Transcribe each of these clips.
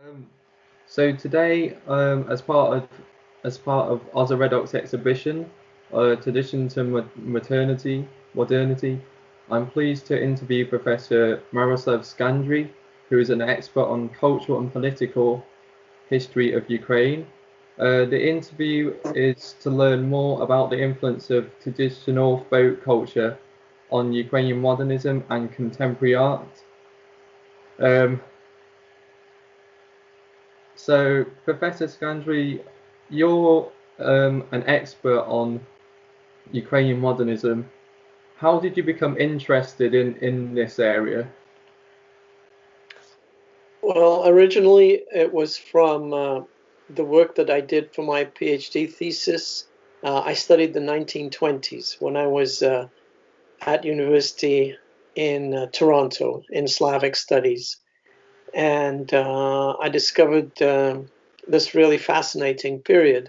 Um, so today, as part of Ozaredok's exhibition, Tradition to Modernity, I'm pleased to interview Professor Myroslav Shkandrij, who is an expert on cultural and political history of Ukraine. The interview is to learn more about the influence of traditional folk culture on Ukrainian modernism and contemporary art. Um, So, Professor Shkrandrij, you're an expert on Ukrainian modernism. How did you become interested in this area? Well, originally it was from the work that I did for my PhD thesis. I studied the 1920s when I was at university in Toronto in Slavic studies. And I discovered this really fascinating period.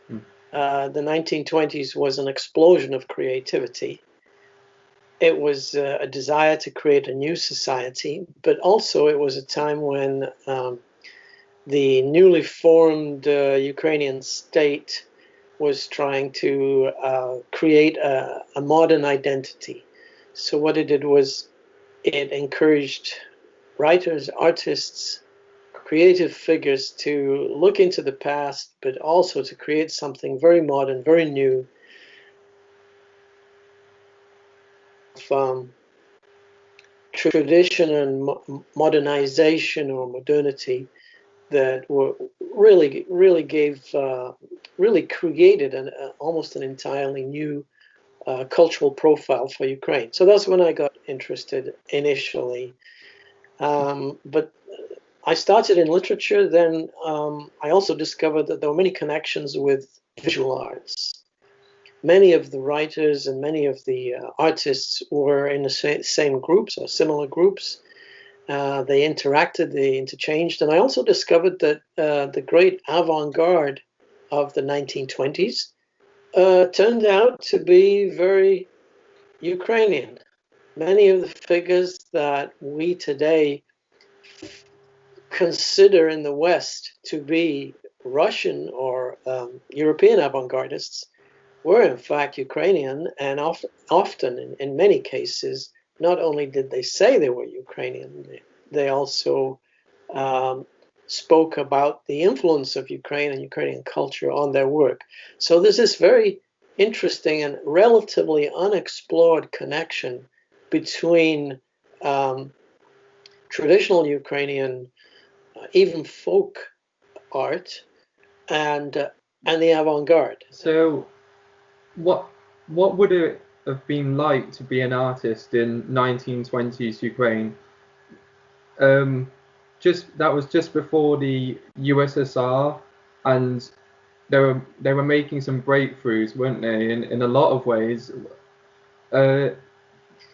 The 1920s was an explosion of creativity. It was a desire to create a new society, but also it was a time when the newly formed Ukrainian state was trying to create a modern identity. So what it did was it encouraged writers, artists, creative figures to look into the past, but also to create something very modern, very new. Tradition and modernization or modernity that were really created almost an entirely new cultural profile for Ukraine. So that's when I got interested initially. But I started in literature. Then I also discovered that there were many connections with visual arts. Many of the writers and many of the artists were in the same groups or similar groups. They interacted, they interchanged, and I also discovered that the great avant-garde of the 1920s turned out to be very Ukrainian. Many of the figures that we today consider in the West to be Russian or European avant-gardists were in fact Ukrainian, and often in many cases, not only did they say they were Ukrainian, they also spoke about the influence of Ukraine and Ukrainian culture on their work. So there's this very interesting and relatively unexplored connection between traditional Ukrainian, even folk art, and the avant-garde. So, what would it have been like to be an artist in 1920s Ukraine? That was just before the USSR, and they were making some breakthroughs, weren't they? In a lot of ways.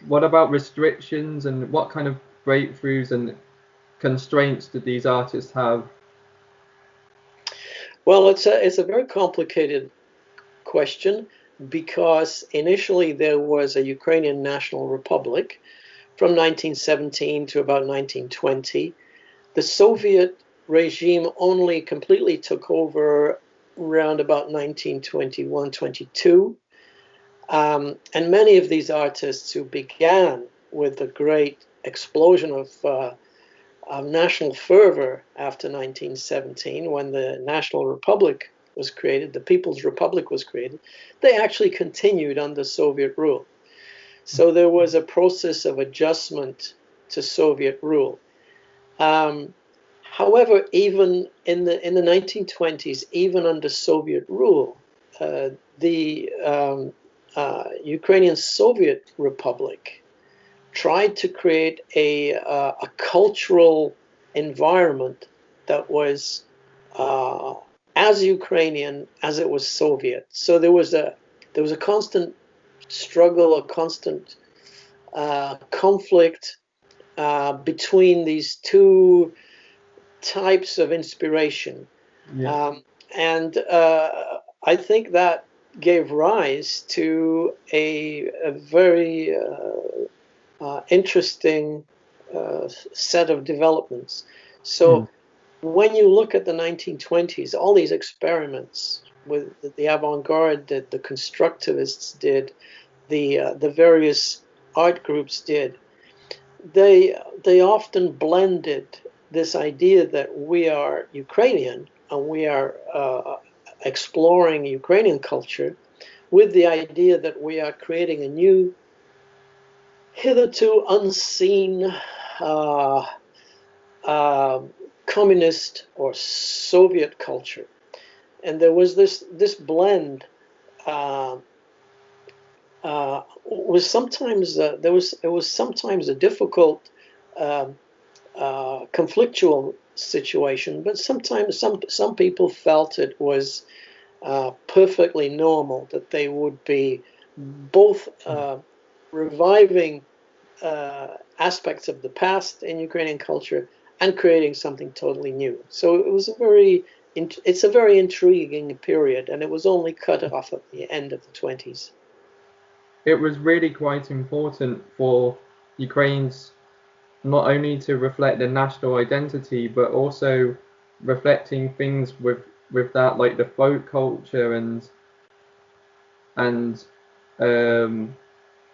What about restrictions and what kind of breakthroughs and constraints did these artists have? Well, it's a very complicated question because initially there was a Ukrainian National Republic from 1917 to about 1920. The Soviet regime only completely took over around about 1921-22. And many of these artists who began with the great explosion of national fervor after 1917, when the National Republic was created, the People's Republic was created, they actually continued under Soviet rule. So there was a process of adjustment to Soviet rule. However, even in the 1920s, even under Soviet rule, the Ukrainian Soviet Republic tried to create a cultural environment that was as Ukrainian as it was Soviet. So there was a constant struggle, a constant conflict between these two types of inspiration. Yeah. And I think that gave rise to a very interesting set of developments. So when you look at the 1920s, all these experiments with the avant-garde that the constructivists did, the various art groups did, they often blended this idea that we are Ukrainian and we are exploring Ukrainian culture with the idea that we are creating a new, hitherto unseen communist or Soviet culture. And there was this blend was sometimes it was sometimes a difficult conflictual situation, but sometimes some people felt it was perfectly normal that they would be both reviving aspects of the past in Ukrainian culture and creating something totally new. So it was it's a very intriguing period, and it was only cut off at the end of the 20s. It was really quite important for Ukraine's not only to reflect their national identity, but also reflecting things with that, like the folk culture and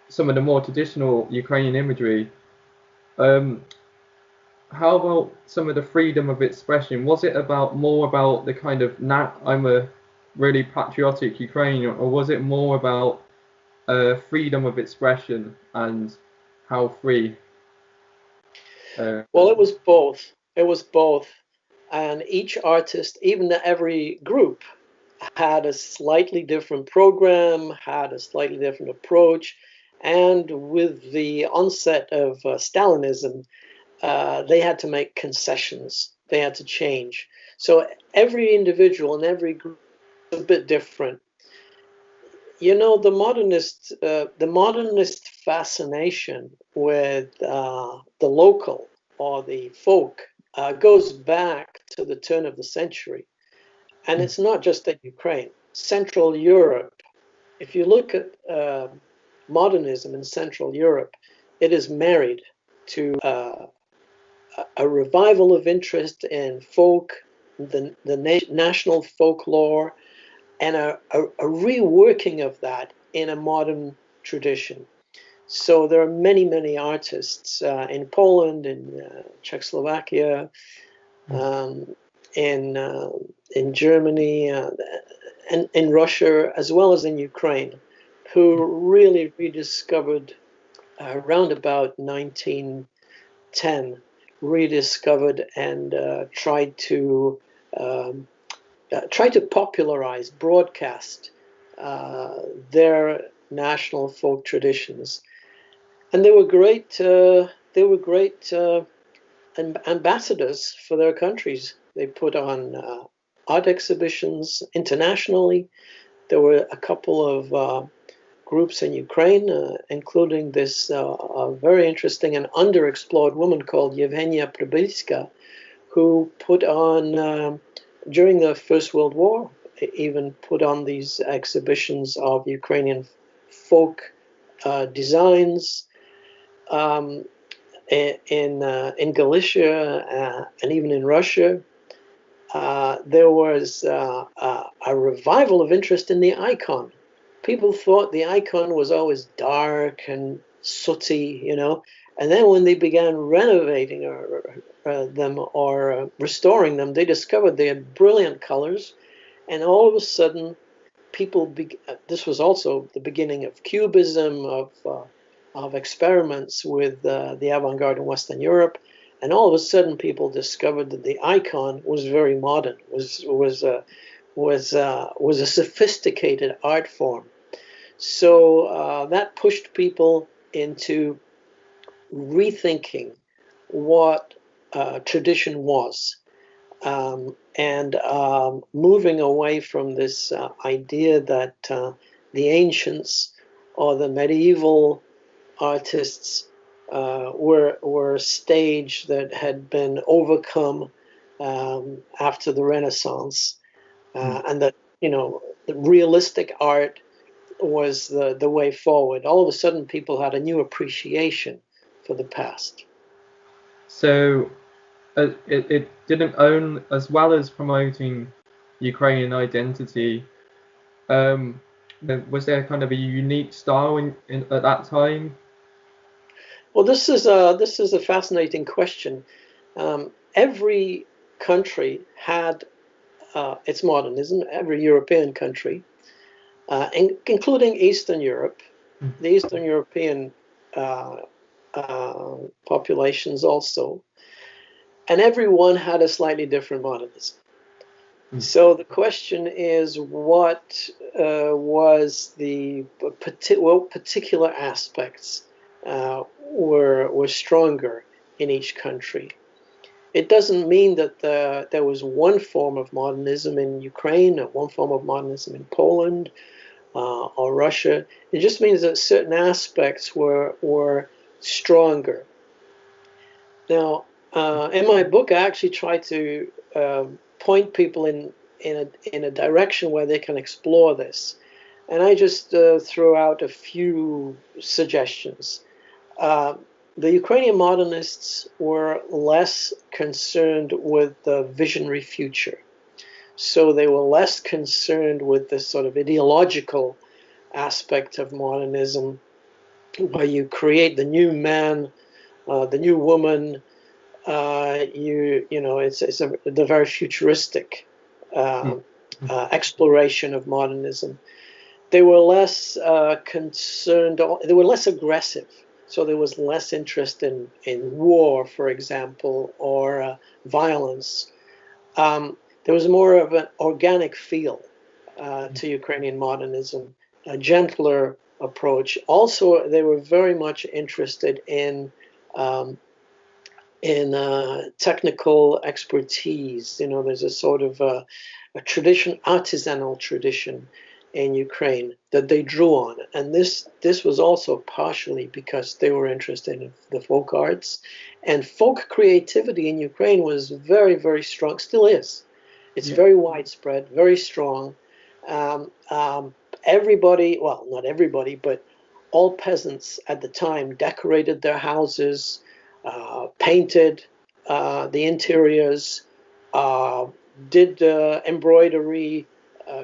some of the more traditional Ukrainian imagery. How about some of the freedom of expression? Was it more about the kind of I'm a really patriotic Ukrainian, or was it more about freedom of expression and how free? Well, it was both. It was both. And each artist, even every group, had a slightly different program, had a slightly different approach. And with the onset of Stalinism, they had to make concessions. They had to change. So every individual and every group is a bit different. You know, the modernist fascination with the local or the folk goes back to the turn of the century. And it's not just in Ukraine. Central Europe, if you look at modernism in Central Europe, it is married to a revival of interest in folk, the national folklore, and a reworking of that in a modern tradition. So there are many, many artists in Poland, in Czechoslovakia, in Germany, and in Russia, as well as in Ukraine, who really rediscovered around about 1910, rediscovered and tried to popularize, broadcast their national folk traditions, and they were great. Ambassadors for their countries. They put on art exhibitions internationally. There were a couple of groups in Ukraine, including this very interesting and underexplored woman called Yevgenia Przybylska, who put on, during the First World War, even put on these exhibitions of Ukrainian folk designs. In Galicia and even in Russia, there was a revival of interest in the icon. People thought the icon was always dark and sooty, you know, and then when they began renovating them or restoring them, they discovered they had brilliant colors, and all of a sudden, this was also the beginning of Cubism, of experiments with the avant-garde in Western Europe, and all of a sudden people discovered that the icon was very modern, was a sophisticated art form. So that pushed people into rethinking what tradition was, and moving away from this idea that the ancients or the medieval artists were a stage that had been overcome after the Renaissance, and that, you know, the realistic art was the way forward. All of a sudden, people had a new appreciation for the past. So it didn't own, as well as promoting Ukrainian identity. Um, was there kind of a unique style at that time? Well, this is a fascinating question. Every country had its modernism. Every European country, including Eastern Europe, the Eastern European populations also, and everyone had a slightly different modernism. So the question is, what was what particular aspects were stronger in each country? It doesn't mean that there was one form of modernism in Ukraine or one form of modernism in Poland or Russia. It just means that certain aspects were stronger. Now, in my book, I actually try to point people in a direction where they can explore this, and I just throw out a few suggestions. The Ukrainian modernists were less concerned with the visionary future. So they were less concerned with this sort of ideological aspect of modernism, where you create the new man, the new woman. It's the very futuristic exploration of modernism. They were less concerned, they were less aggressive. So there was less interest in war, for example, or violence. There was more of an organic feel to Ukrainian modernism, a gentler approach. Also, they were very much interested in technical expertise. There's a sort of a tradition, artisanal tradition in Ukraine that they drew on, and this was also partially because they were interested in the folk arts, and folk creativity in Ukraine was very, very strong. Still is. It's very widespread, very strong. Everybody, well, not everybody, but all peasants at the time decorated their houses, painted the interiors, did embroidery,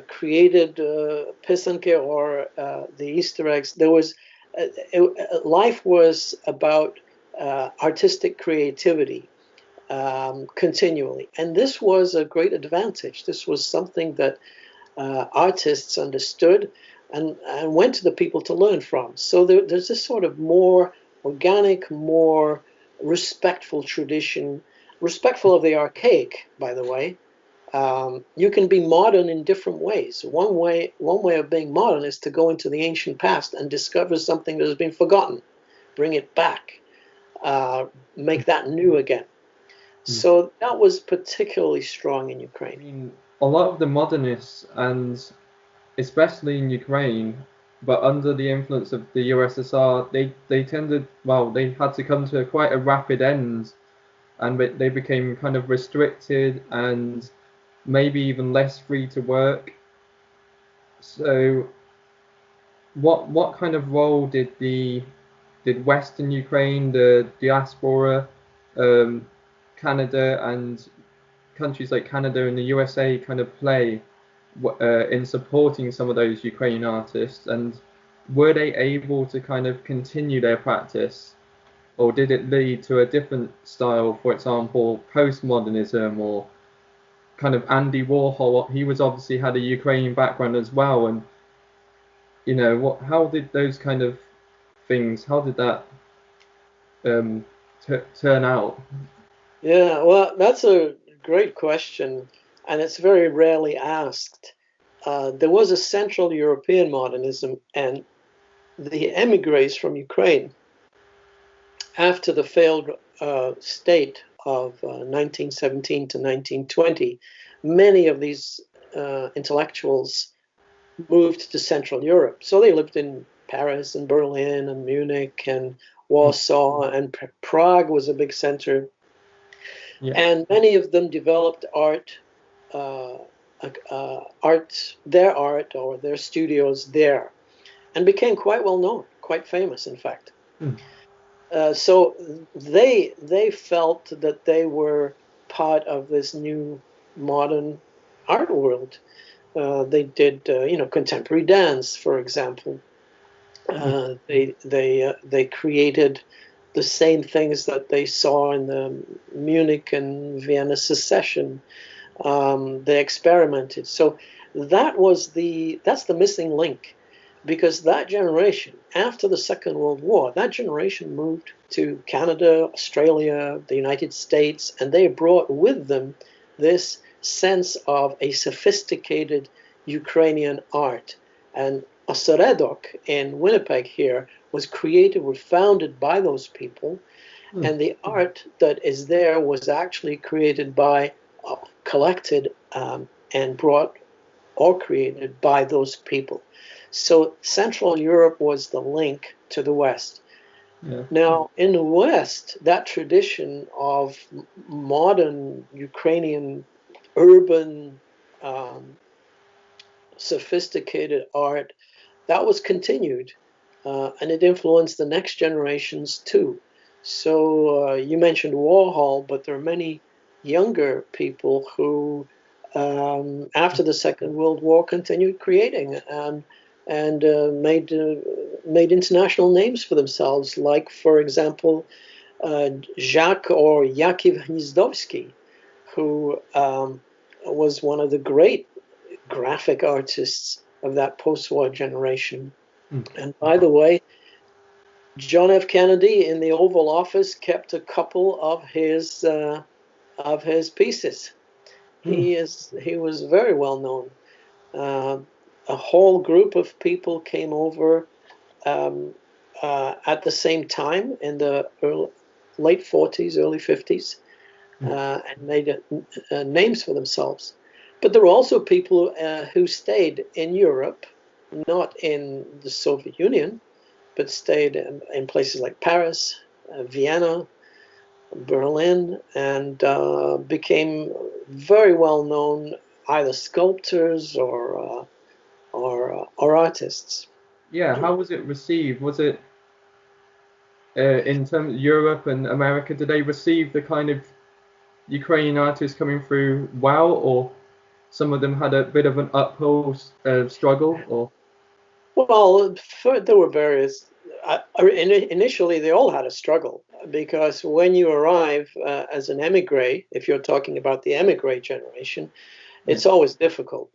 created pisanki, or the Easter eggs. There was life was about artistic creativity continually, and this was a great advantage. This was something that artists understood and went to the people to learn from. So there's this sort of more organic, more respectful tradition, respectful of the archaic, by the way. You can be modern in different ways. One way of being modern is to go into the ancient past and discover something that has been forgotten, bring it back, make that new again. So that was particularly strong in Ukraine. I mean, a lot of the modernists, and especially in Ukraine, but under the influence of the USSR, they tended, well, they had to come to quite a rapid end, and they became kind of restricted and maybe even less free to work. So what kind of role did Western Ukraine, the diaspora, Canada, and countries like Canada and the USA kind of play in supporting some of those Ukrainian artists, and were they able to kind of continue their practice, or did it lead to a different style, for example, postmodernism, or kind of Andy Warhol? He was obviously had a Ukrainian background as well, and how did those kind of things, how did that turn out? Yeah, well, that's a great question, and it's very rarely asked. There was a Central European modernism, and the emigres from Ukraine, after the failed state of 1917 to 1920, many of these intellectuals moved to Central Europe. So they lived in Paris and Berlin and Munich and Warsaw, and Prague was a big center. Yeah. And many of them developed their art or their studios there, and became quite well known, quite famous, in fact. So they felt that they were part of this new modern art world. They did contemporary dance, for example. They created the same things that they saw in the Munich and Vienna secession. They experimented. So that's the missing link, because that generation, after the Second World War, that generation moved to Canada, Australia, the United States, and they brought with them this sense of a sophisticated Ukrainian art. And Oseredok in Winnipeg here was founded by those people, and the art that is there was actually created by, collected, and brought or created by those people. So Central Europe was the link to the West. Yeah. Now, in the West, that tradition of modern Ukrainian urban, sophisticated art, that was continued, and it influenced the next generations too. So you mentioned Warhol, but there are many younger people who, after the Second World War, continued creating and made international names for themselves. Like, for example, Jacques or Yakiv Hnizdowski, who was one of the great graphic artists of that post-war generation. And by the way, John F. Kennedy in the Oval Office kept a couple of his pieces. He was very well known. A whole group of people came over at the same time in the late 40s, early 50s, and made names for themselves. But there were also people who stayed in Europe, not in the Soviet Union, but stayed in places like Paris, Vienna, Berlin, and became very well known, either sculptors or artists. Yeah, how was it received? Was it in terms of Europe and America? Did they receive the kind of Ukrainian artists coming through well, or some of them had a bit of an uphill struggle? Or well, there were various. Initially, they all had a struggle, because when you arrive as an emigre, if you're talking about the emigre generation, it's always difficult.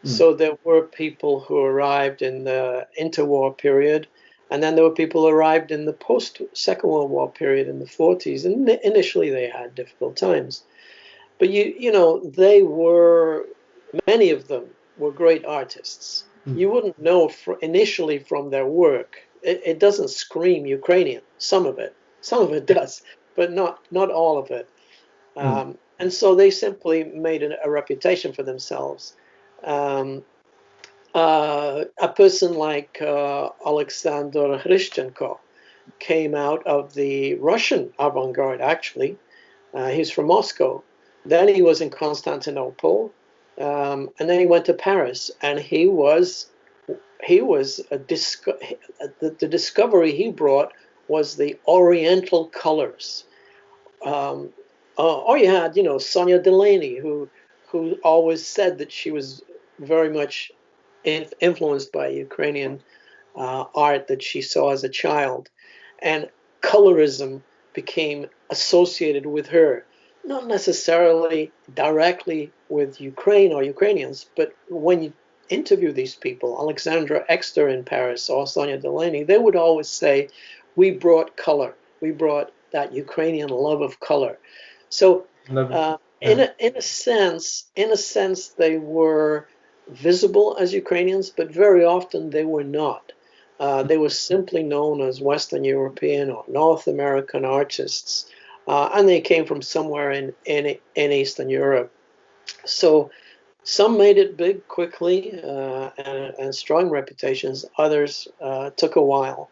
So there were people who arrived in the interwar period, and then there were people who arrived in the post-Second World War period in the 40s, and initially they had difficult times. But many of them were great artists. You wouldn't know initially from their work. It doesn't scream Ukrainian. Some of it does, but not all of it. And so they simply made a reputation for themselves. A person like Alexander Hrishchenko came out of the Russian avant-garde, actually. He's from Moscow. Then he was in Constantinople, and then he went to Paris, and the discovery he brought was the Oriental colors. Or you had, Sonia Delaney, who always said that she was very much influenced by Ukrainian art that she saw as a child, and colorism became associated with her, not necessarily directly with Ukraine or Ukrainians, but when you interview these people, Alexandra Exter in Paris or Sonia Delaney, they would always say, we brought color, we brought that Ukrainian love of color. So in a sense, they were visible as Ukrainians, but very often they were not. They were simply known as Western European or North American artists, and they came from somewhere in Eastern Europe. So some made it big quickly and strong reputations. Others took a while.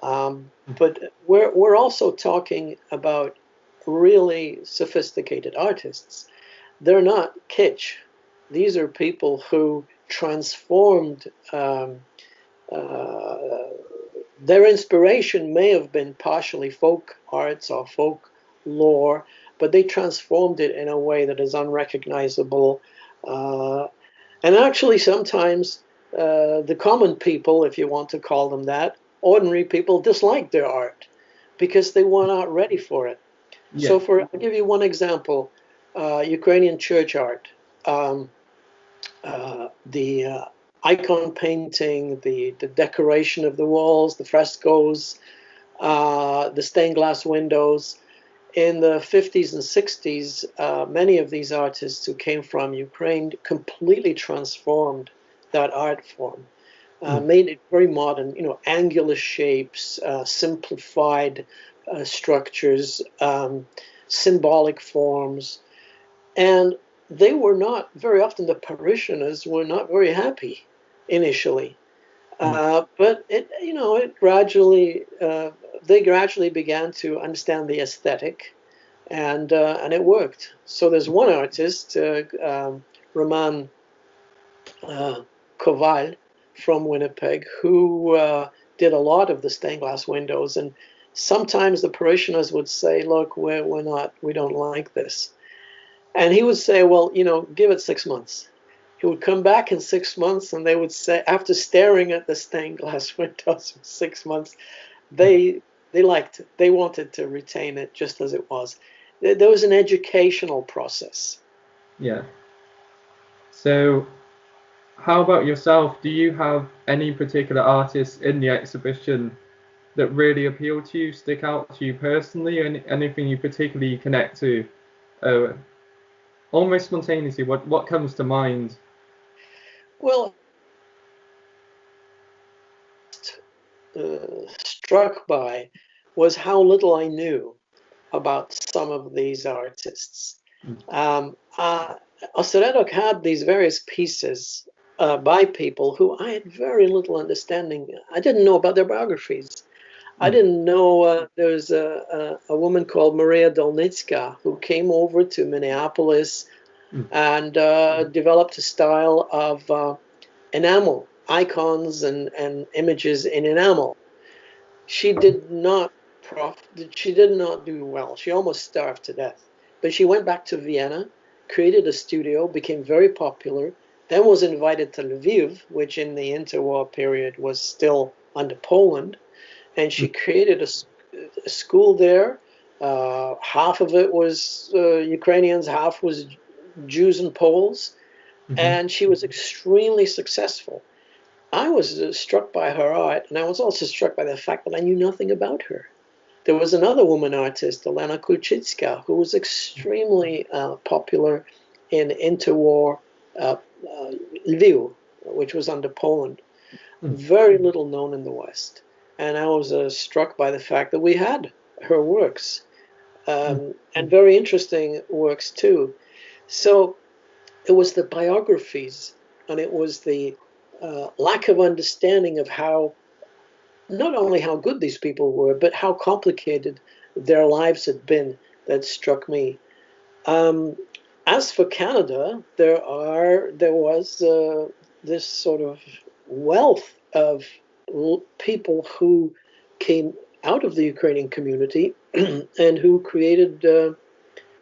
But we're also talking about really sophisticated artists. They're not kitsch. These are people who transformed Their inspiration may have been partially folk arts or folk lore, but they transformed it in a way that is unrecognizable. And actually, sometimes the common people, if you want to call them that, ordinary people, disliked their art because they were not ready for it. Yeah. So, I'll give you one example: Ukrainian Church Art, the icon painting, the decoration of the walls, the frescoes, the stained glass windows. In the 50s and 60s, many of these artists who came from Ukraine completely transformed that art form, made it very modern, angular shapes, simplified structures, symbolic forms. And they were not, very often the parishioners were not very happy initially. But it gradually, they gradually began to understand the aesthetic, and it worked. So there's one artist, Roman Koval from Winnipeg, who did a lot of the stained glass windows. And sometimes the parishioners would say, "Look, we don't like this," and he would say, "Well, give it 6 months." He would come back in 6 months, and they would say, after staring at the stained glass windows for 6 months, they liked it. They wanted to retain it just as it was. There was an educational process. Yeah. So, how about yourself? Do you have any particular artists in the exhibition that really appeal to you, stick out to you personally, or anything you particularly connect to? Almost spontaneously, what comes to mind? Well, struck by was how little I knew about some of these artists. Osseredok had these various pieces by people who I had very little understanding. I didn't know about their biographies. I didn't know there's a woman called Maria Dolnitska who came over to Minneapolis and developed a style of enamel, icons and images in enamel. She did not do well. She almost starved to death. But she went back to Vienna, created a studio, became very popular, then was invited to Lviv, which in the interwar period was still under Poland, and she created a school there. Half of it was Ukrainians, half was Jews and Poles, and she was extremely successful. I was struck by her art, and I was also struck by the fact that I knew nothing about her. There was another woman artist, Elena Kuchitzka, who was extremely popular in interwar Lviv, which was under Poland. Very little known in the West. And I was struck by the fact that we had her works, and very interesting works too. So it was the biographies, and it was the lack of understanding of not only how good these people were, but how complicated their lives had been that struck me. As for Canada, there was this sort of wealth of people who came out of the Ukrainian community and who created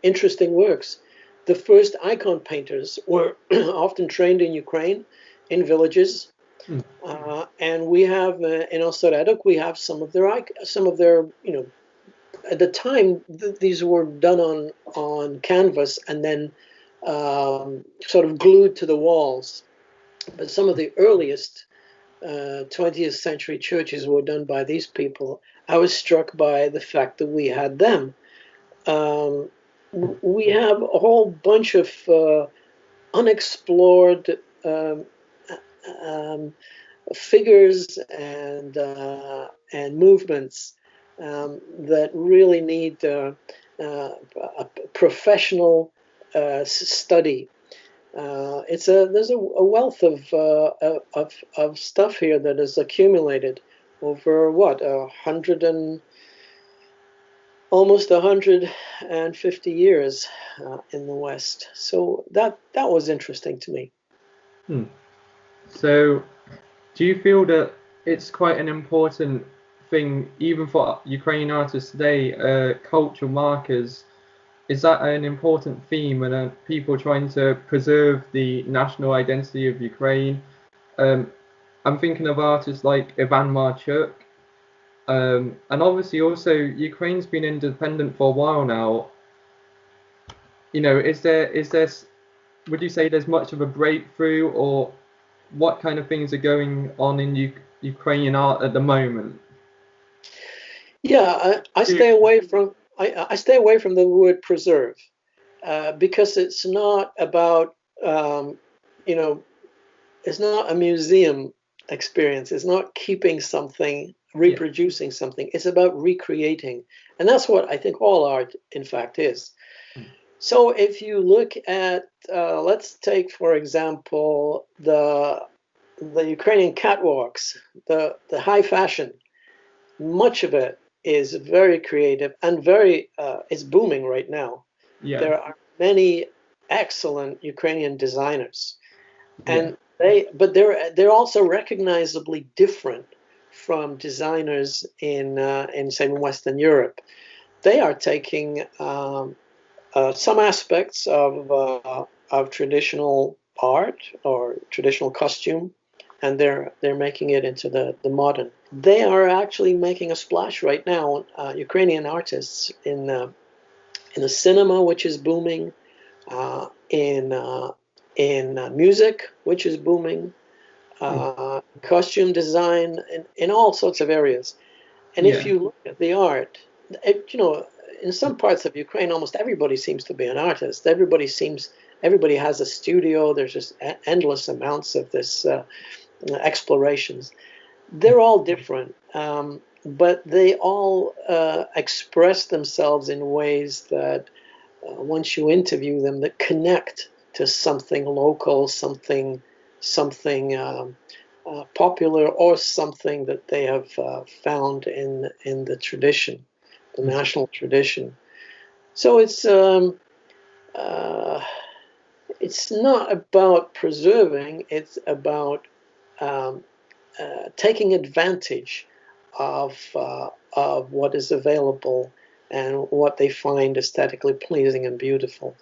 interesting works. The first icon painters were often trained in Ukraine, in villages, and we have in Osseredok we have some of their at the time these were done on canvas and then sort of glued to the walls. But some of the earliest 20th century churches were done by these people. I was struck by the fact that we had them. We have a whole bunch of unexplored figures and movements that really need a professional study. There's a wealth of stuff here that is accumulated over almost 150 years in the West. So that was interesting to me. So, do you feel that it's quite an important thing, even for Ukrainian artists today, cultural markers, is that an important theme when people trying to preserve the national identity of Ukraine? I'm thinking of artists like Ivan Marchuk, and obviously also Ukraine's been independent for a while now. You know, is there, would you say there's much of a breakthrough, or what kind of things are going on in Ukrainian art at the moment? Yeah, I stay away from I stay away from the word preserve because it's not about you know, it's not a museum experience. It's not keeping something, reproducing something. It's about recreating, and that's what I think all art, in fact, is. So if you look at, let's take for example the Ukrainian catwalks, the high fashion. Much of it is very creative and very it's booming right now. Yeah. There are many excellent Ukrainian designers, and but they're also recognizably different from designers in say in Western Europe. They are taking some aspects of traditional art or traditional costume, and they're making it into the modern. They are actually making a splash right now. Ukrainian artists in the cinema, which is booming, in music, which is booming, costume design, in all sorts of areas. And if you look at the art, you know, in some parts of Ukraine, almost everybody seems to be an artist. Everybody has a studio. There's just endless amounts of this explorations. They're all different, but they all express themselves in ways that, once you interview them, that connect to something local, something popular, or something that they have found in the tradition, the national tradition. So it's not about preserving; it's about taking advantage of what is available and what they find aesthetically pleasing and beautiful.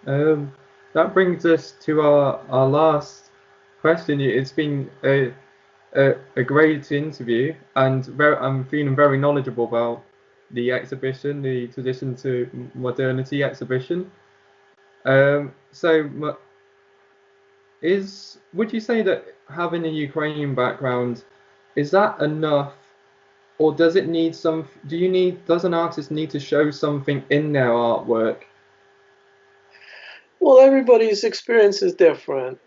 That brings us to our last question. It's been a great interview, and I'm feeling very knowledgeable about the exhibition, the Tradition to Modernity exhibition. Would you say that having a Ukrainian background, is that enough, or does it need does an artist need to show something in their artwork? Well, everybody's experience is different,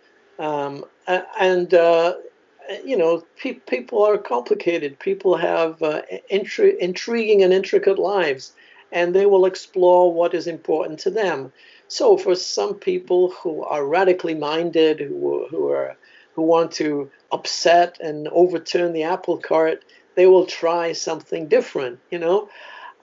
you know, people are complicated. People have intriguing and intricate lives, and they will explore what is important to them. So, for some people who are radically minded, who want to upset and overturn the apple cart, they will try something different. You know,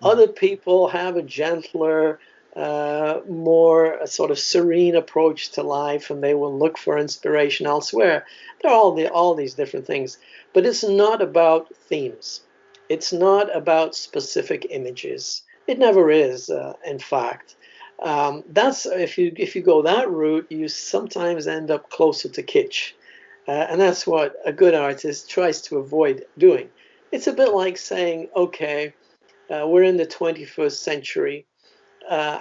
other people have a gentler, more a sort of serene approach to life, and they will look for inspiration elsewhere. There are all these different things, but it's not about themes. It's not about specific images. It never is, in fact. That's if you go that route, you sometimes end up closer to kitsch, and that's what a good artist tries to avoid doing. It's a bit like saying, okay, we're in the 21st century.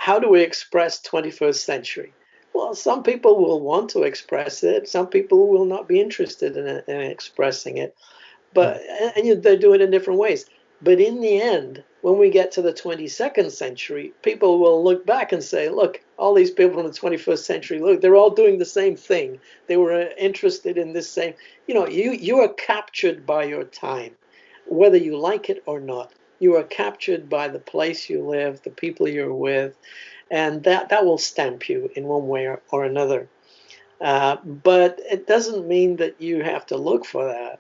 How do we express 21st century? Well, some people will want to express it. Some people will not be interested in expressing it. But they do it in different ways. But in the end, when we get to the 22nd century, people will look back and say, look, all these people from the 21st century, look, they're all doing the same thing. They were interested in this same, you know, you are captured by your time, whether you like it or not. You are captured by the place you live, the people you're with, and that will stamp you in one way or another. But it doesn't mean that you have to look for that,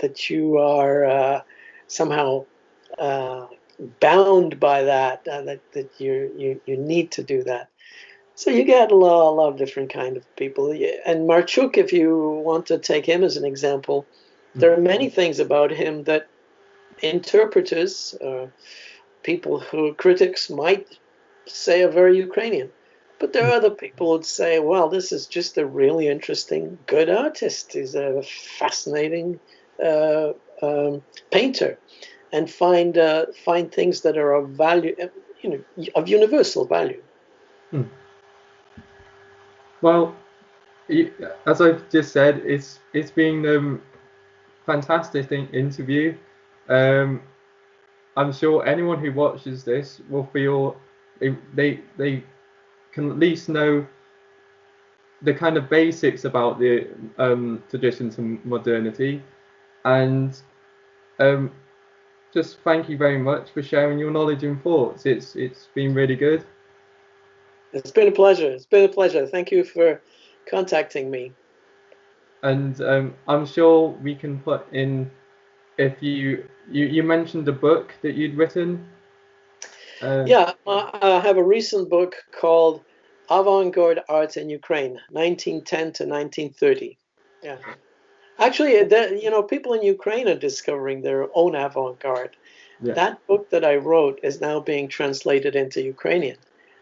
that you are somehow bound by that, that you need to do that. So you get a lot of different kind of people. And Marchuk, if you want to take him as an example, There are many things about him that interpreters, people who critics might say are very Ukrainian. But there are other people who'd say, well, this is just a really interesting, good artist. He's a fascinating painter, and find things that are of value, of universal value. Well, as I've just said, it's been a fantastic interview. I'm sure anyone who watches this will feel they can at least know the kind of basics about the traditions and modernity, and just thank you very much for sharing your knowledge and thoughts. It's been really good. It's been a pleasure. It's been a pleasure. Thank you for contacting me. And I'm sure we can put in, if you mentioned a book that you'd written. Yeah, I have a recent book called Avant-garde Art in Ukraine, 1910 to 1930. Yeah. Actually, people in Ukraine are discovering their own avant-garde. Yeah. That book that I wrote is now being translated into Ukrainian.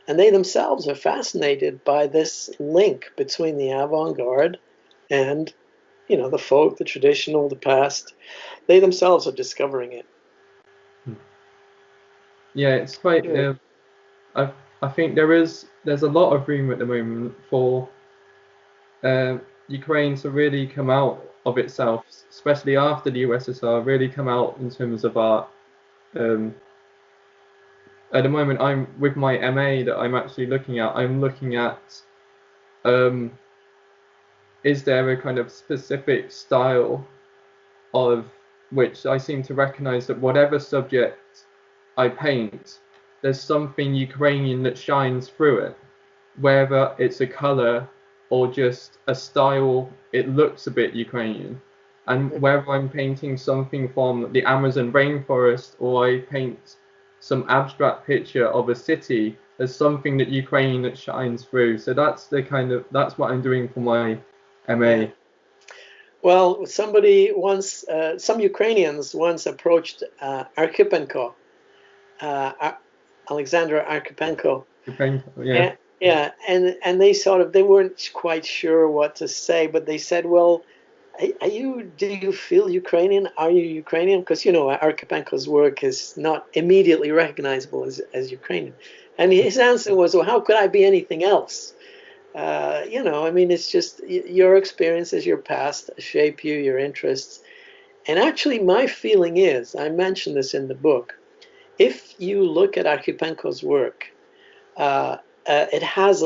And they themselves are fascinated by this link between the avant-garde and, the folk, the traditional, the past. They themselves are discovering it. Yeah, it's quite. I think there's a lot of room at the moment for Ukraine to really come out of itself, especially after the USSR, really come out in terms of art. At the moment, I'm with my MA that I'm actually looking at. I'm looking at is there a kind of specific style of which I seem to recognize that whatever subject I paint, there's something Ukrainian that shines through it, whether it's a color or just a style, it looks a bit Ukrainian. And whether I'm painting something from the Amazon rainforest or I paint some abstract picture of a city, there's something that Ukrainian that shines through. So that's what I'm doing for my MA. Yeah. Well, somebody once, some Ukrainians once approached Archipenko, Alexander Archipenko. Yeah. Yeah, and they weren't quite sure what to say, but they said, well, do you feel Ukrainian? Are you Ukrainian? Because, Archipenko's work is not immediately recognizable as Ukrainian. And his answer was, well, how could I be anything else? It's just your experiences, your past shape you, your interests. And actually, my feeling is, I mentioned this in the book, if you look at Archipenko's work, it has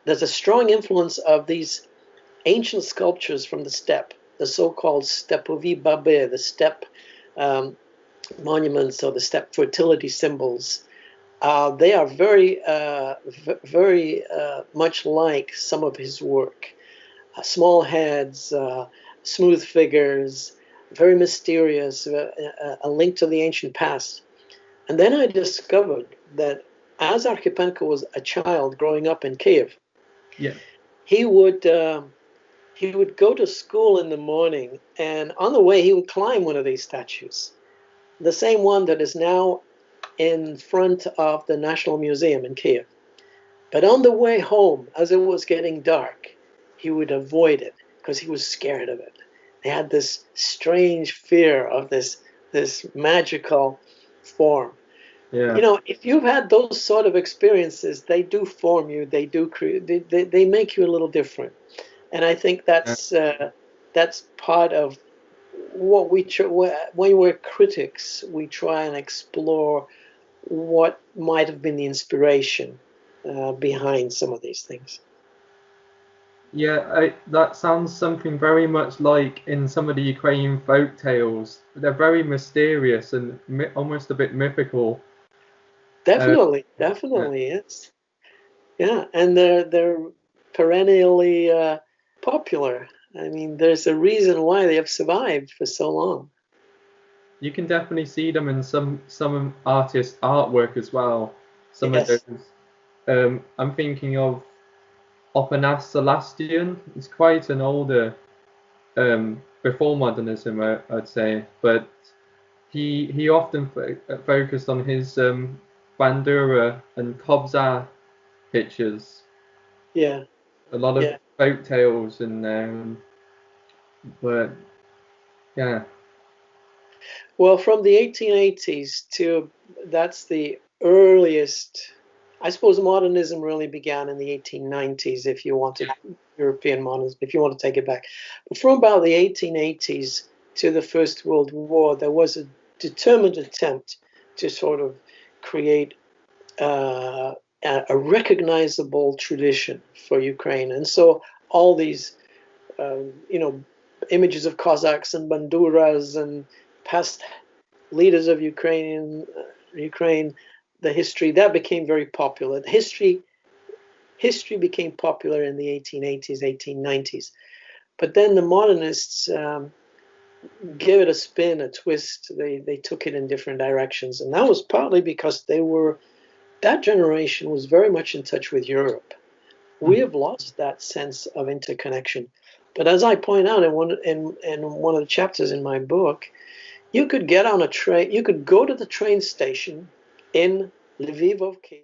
there's a strong influence of these ancient sculptures from the steppe, the so-called stepovi babe, the steppe monuments or the steppe fertility symbols. They are very, very much like some of his work. Small heads, smooth figures, very mysterious, a link to the ancient past. And then I discovered that as Archipenko was a child growing up in Kiev, he would go to school in the morning, and on the way he would climb one of these statues, the same one that is now in front of the National Museum in Kiev. But on the way home, as it was getting dark, he would avoid it because he was scared of it. He had this strange fear of this magical form. Yeah. If you've had those sort of experiences, they do form you. They do create. They make you a little different. And I think that's part of what when we're critics, we try and explore what might have been the inspiration behind some of these things. Yeah, that sounds something very much like in some of the Ukrainian folk tales. They're very mysterious and almost a bit mythical. Definitely, yes. Yeah, and they're perennially popular. I mean, there's a reason why they have survived for so long. You can definitely see them in some artists' artwork as well. Some of those. I'm thinking of Openas Sebastian. It's quite an older before modernism, I'd say, but he often focused on his bandura and kobza pictures. Yeah. A lot of folk tales and but yeah. Well, from the 1880s to that's the earliest. I suppose modernism really began in the 1890s, if you wanted European modernism, if you want to take it back. But from about the 1880s to the First World War, there was a determined attempt to sort of create a recognizable tradition for Ukraine. And so all these, images of Cossacks and banduras and past leaders of Ukraine, the history, that became very popular. History became popular in the 1880s, 1890s. But then the modernists gave it a spin, a twist. They took it in different directions. And that was partly because that generation was very much in touch with Europe. We have lost that sense of interconnection. But as I point out in one of the chapters in my book, you could get on a train, you could go to the train station in Lviv of Kiev.